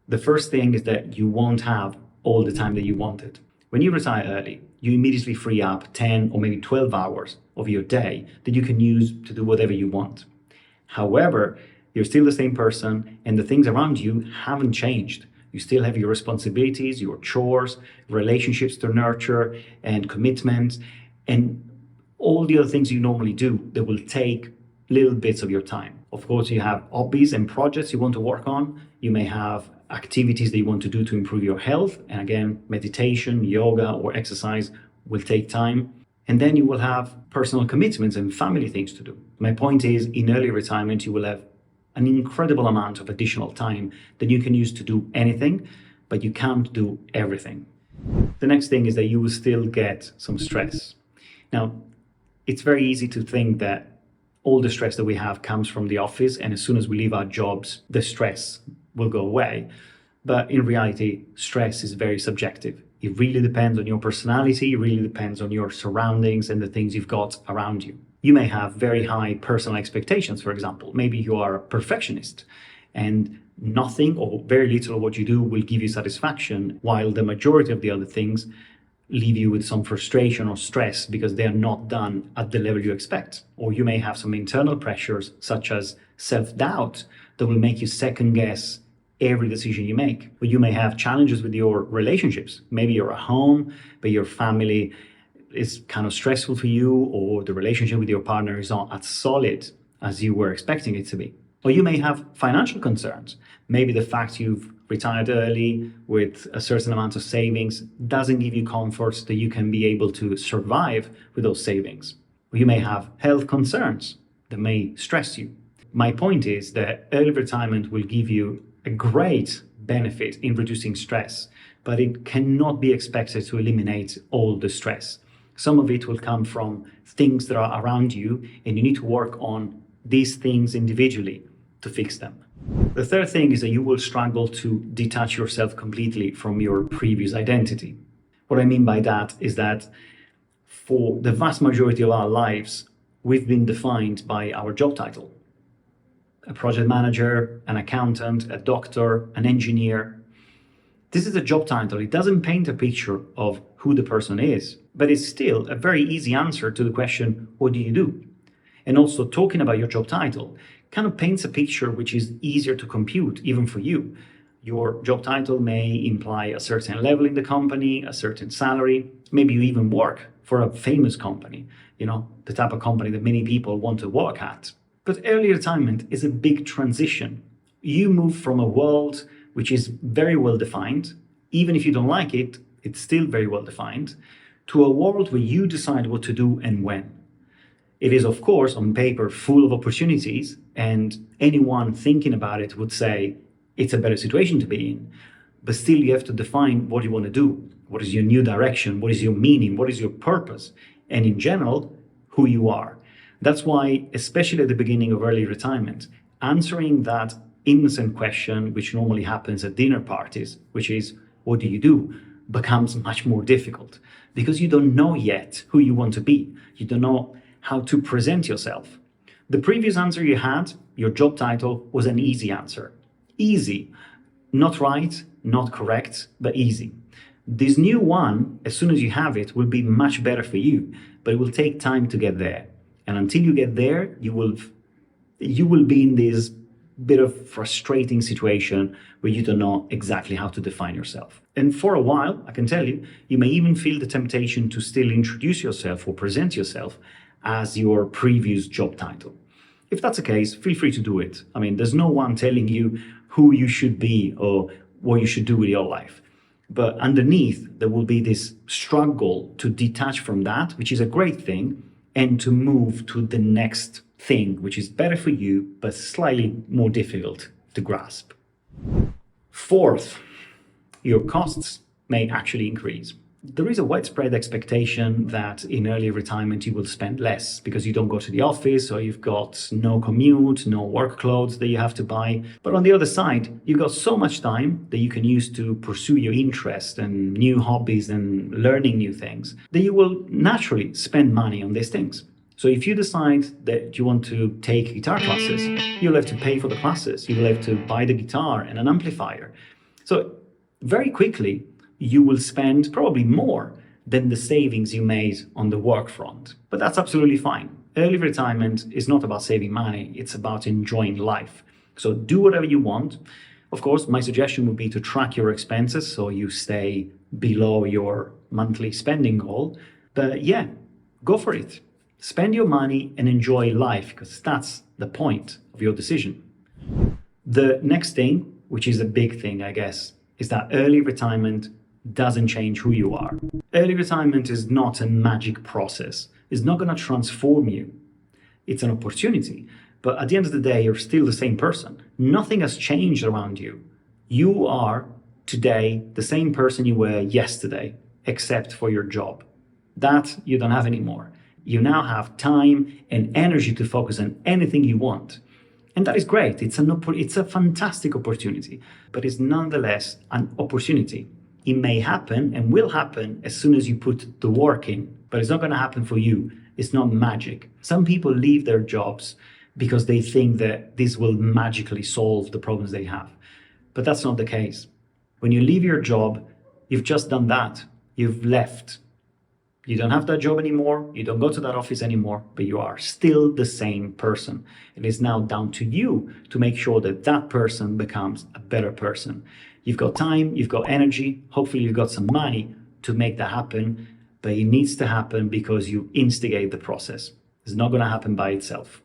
The first thing is that you won't have all the time that you wanted. When you retire early, you immediately free up 10 or maybe 12 hours of your day that you can use to do whatever you want. However, you're still the same person and the things around you haven't changed. You still have your responsibilities, your chores, relationships to nurture, and commitments, and all the other things you normally do that will take little bits of your time. Of course, you have hobbies and projects you want to work on. You may have activities that you want to do to improve your health. And again, meditation, yoga, or exercise will take time. And then you will have personal commitments and family things to do. My point is, in early retirement, you will have an incredible amount of additional time that you can use to do anything, but you can't do everything. The next thing is that you will still get some stress. Now, it's very easy to think that all the stress that we have comes from the office, and as soon as we leave our jobs, the stress will go away. But in reality, stress is very subjective. It really depends on your personality, it really depends on your surroundings and the things you've got around you. You may have very high personal expectations, for example. Maybe you are a perfectionist and nothing or very little of what you do will give you satisfaction, while the majority of the other things leave you with some frustration or stress because they are not done at the level you expect. Or you may have some internal pressures, such as self-doubt, that will make you second guess every decision you make. Or you may have challenges with your relationships. Maybe you're at home, but your family is kind of stressful for you, or the relationship with your partner is not as solid as you were expecting it to be. Or you may have financial concerns. Maybe the fact you've retired early with a certain amount of savings doesn't give you comfort that you can be able to survive with those savings. Or you may have health concerns that may stress you. My point is that early retirement will give you a great benefit in reducing stress, but it cannot be expected to eliminate all the stress. Some of it will come from things that are around you, and you need to work on these things individually to fix them. The third thing is that you will struggle to detach yourself completely from your previous identity. What I mean by that is that for the vast majority of our lives, we've been defined by our job title. A project manager, an accountant, a doctor, an engineer. This is a job title. It doesn't paint a picture of who the person is, but it's still a very easy answer to the question, what do you do? And also talking about your job title kind of paints a picture which is easier to compute, even for you. Your job title may imply a certain level in the company, a certain salary. Maybe you even work for a famous company, the type of company that many people want to work at. But early retirement is a big transition. You move from a world which is very well defined, even if you don't like it, it's still very well defined, to a world where you decide what to do and when. It is, of course, on paper full of opportunities, and anyone thinking about it would say it's a better situation to be in. But still, you have to define what you want to do. What is your new direction? What is your meaning? What is your purpose? And in general, who you are. That's why, especially at the beginning of early retirement, answering that innocent question, which normally happens at dinner parties, which is, what do you do, becomes much more difficult because you don't know yet who you want to be. You don't know how to present yourself. The previous answer you had, your job title, was an easy answer. Easy. Not right, not correct, but easy. This new one, as soon as you have it, will be much better for you, but it will take time to get there. And until you get there, you will be in this bit of frustrating situation where you don't know exactly how to define yourself. And for a while, I can tell you, you may even feel the temptation to still introduce yourself or present yourself as your previous job title. If that's the case, feel free to do it. I mean, there's no one telling you who you should be or what you should do with your life. But underneath, there will be this struggle to detach from that, which is a great thing, and to move to the next thing, which is better for you, but slightly more difficult to grasp. Fourth, your costs may actually increase. There is a widespread expectation that in early retirement you will spend less because you don't go to the office, or you've got no commute, no work clothes that you have to buy. But on the other side, you've got so much time that you can use to pursue your interest and new hobbies and learning new things that you will naturally spend money on these things. So if you decide that you want to take guitar classes, you'll have to pay for the classes. You will have to buy the guitar and an amplifier. So very quickly, you will spend probably more than the savings you made on the work front. But that's absolutely fine. Early retirement is not about saving money, it's about enjoying life. So do whatever you want. Of course, my suggestion would be to track your expenses so you stay below your monthly spending goal. But yeah, go for it. Spend your money and enjoy life, because that's the point of your decision. The next thing, which is a big thing, I guess, is that early retirement doesn't change who you are. Early retirement is not a magic process. It's not going to transform you. It's an opportunity. But at the end of the day, you're still the same person. Nothing has changed around you. You are today the same person you were yesterday, except for your job. That you don't have anymore. You now have time and energy to focus on anything you want. And that is great. It's a fantastic opportunity, but it's nonetheless an opportunity. It may happen and will happen as soon as you put the work in, but it's not going to happen for you. It's not magic. Some people leave their jobs because they think that this will magically solve the problems they have. But that's not the case. When you leave your job, you've just done that. You've left. You don't have that job anymore. You don't go to that office anymore, but you are still the same person. It is now down to you to make sure that that person becomes a better person. You've got time, you've got energy, hopefully you've got some money to make that happen, but it needs to happen because you instigate the process. It's not going to happen by itself.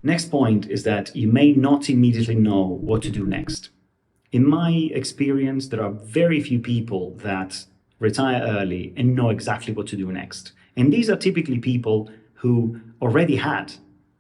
Next point is that you may not immediately know what to do next. In my experience, there are very few people that retire early and know exactly what to do next. And these are typically people who already had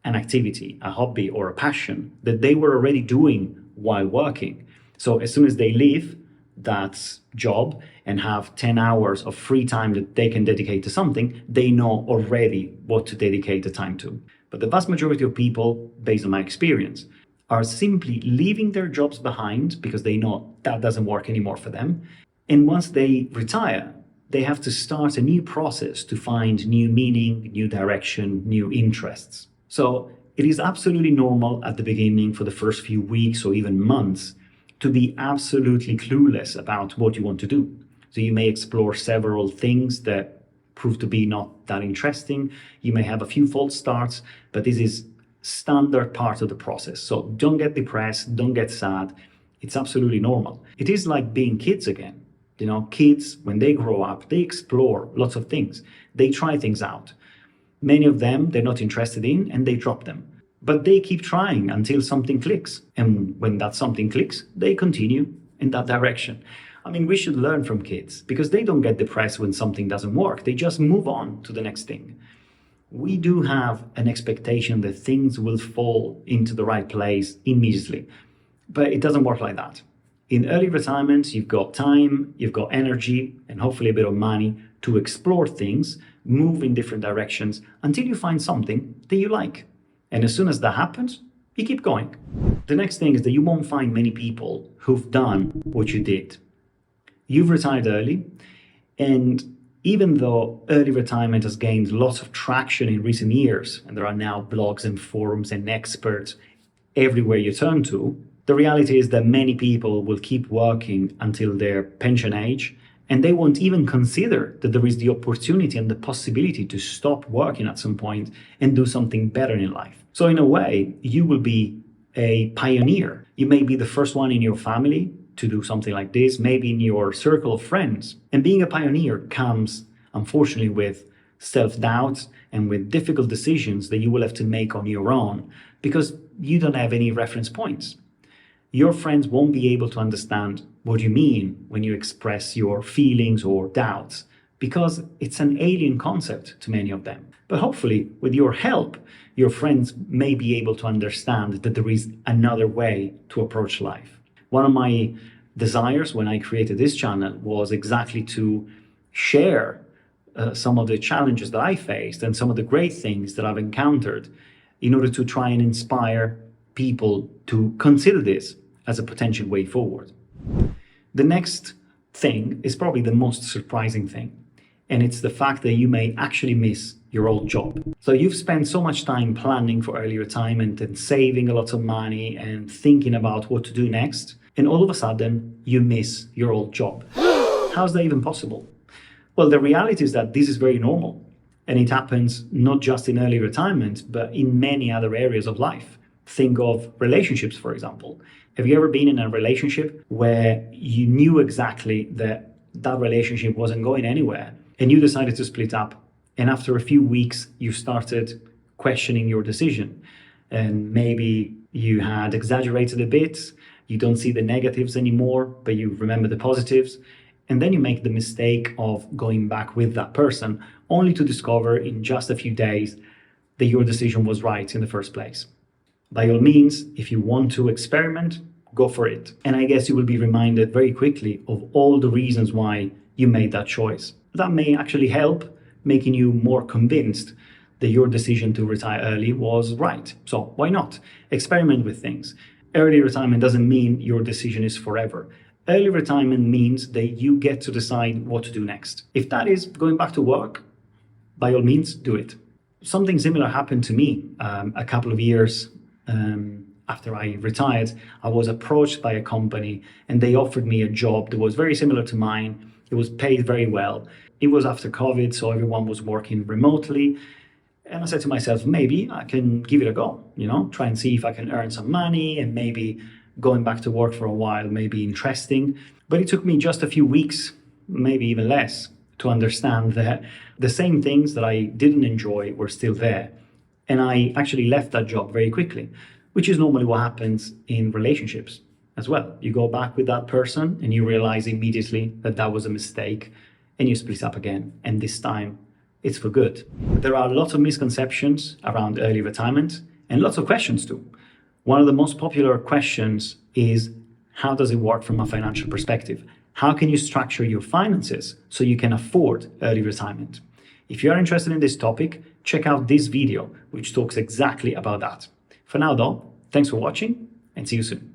an activity, a hobby, or a passion that they were already doing while working. So as soon as they leave that job and have 10 hours of free time that they can dedicate to something, they know already what to dedicate the time to. But the vast majority of people, based on my experience, are simply leaving their jobs behind because they know that doesn't work anymore for them. And once they retire, they have to start a new process to find new meaning, new direction, new interests. So it is absolutely normal at the beginning, for the first few weeks or even months, to be absolutely clueless about what you want to do. So you may explore several things that prove to be not that interesting. You may have a few false starts, but this is standard part of the process. So don't get depressed, don't get sad. It's absolutely normal. It is like being kids again. You know, kids, when they grow up, they explore lots of things. They try things out. Many of them they're not interested in and they drop them. But they keep trying until something clicks. And when that something clicks, they continue in that direction. I mean, we should learn from kids because they don't get depressed when something doesn't work. They just move on to the next thing. We do have an expectation that things will fall into the right place immediately, but it doesn't work like that. In early retirement, you've got time, you've got energy, and hopefully a bit of money to explore things, move in different directions until you find something that you like. And as soon as that happens, you keep going. The next thing is that you won't find many people who've done what you did. You've retired early, and even though early retirement has gained lots of traction in recent years, and there are now blogs and forums and experts everywhere you turn to, the reality is that many people will keep working until their pension age, and they won't even consider that there is the opportunity and the possibility to stop working at some point and do something better in life. So in a way, you will be a pioneer. You may be the first one in your family to do something like this, maybe in your circle of friends. And being a pioneer comes, unfortunately, with self-doubt and with difficult decisions that you will have to make on your own because you don't have any reference points. Your friends won't be able to understand what you mean when you express your feelings or doubts because it's an alien concept to many of them. But hopefully, with your help, your friends may be able to understand that there is another way to approach life. One of my desires when I created this channel was exactly to share some of the challenges that I faced and some of the great things that I've encountered in order to try and inspire people to consider this as a potential way forward. The next thing is probably the most surprising thing, and it's the fact that you may actually miss your old job. So you've spent so much time planning for early retirement and saving a lot of money and thinking about what to do next, and all of a sudden you miss your old job. How's that even possible? Well, the reality is that this is very normal, and it happens not just in early retirement, but in many other areas of life. Think of relationships, for example. Have you ever been in a relationship where you knew exactly that that relationship wasn't going anywhere and you decided to split up? And after a few weeks, you started questioning your decision. And maybe you had exaggerated a bit, you don't see the negatives anymore, but you remember the positives. And then you make the mistake of going back with that person, only to discover in just a few days that your decision was right in the first place. By all means, if you want to experiment, go for it. And I guess you will be reminded very quickly of all the reasons why you made that choice. That may actually help making you more convinced that your decision to retire early was right. So why not? Experiment with things. Early retirement doesn't mean your decision is forever. Early retirement means that you get to decide what to do next. If that is going back to work, by all means, do it. Something similar happened to me a couple of years after I retired. I was approached by a company and they offered me a job that was very similar to mine. It was paid very well. It was after COVID, so everyone was working remotely. And I said to myself, maybe I can give it a go, try and see if I can earn some money, and maybe going back to work for a while may be interesting. But it took me just a few weeks, maybe even less, to understand that the same things that I didn't enjoy were still there. And I actually left that job very quickly, which is normally what happens in relationships as well. You go back with that person and you realize immediately that that was a mistake and you split up again. And this time it's for good. There are lots of misconceptions around early retirement and lots of questions too. One of the most popular questions is, how does it work from a financial perspective? How can you structure your finances so you can afford early retirement? If you are interested in this topic, check out this video, which talks exactly about that. For now though, thanks for watching and see you soon.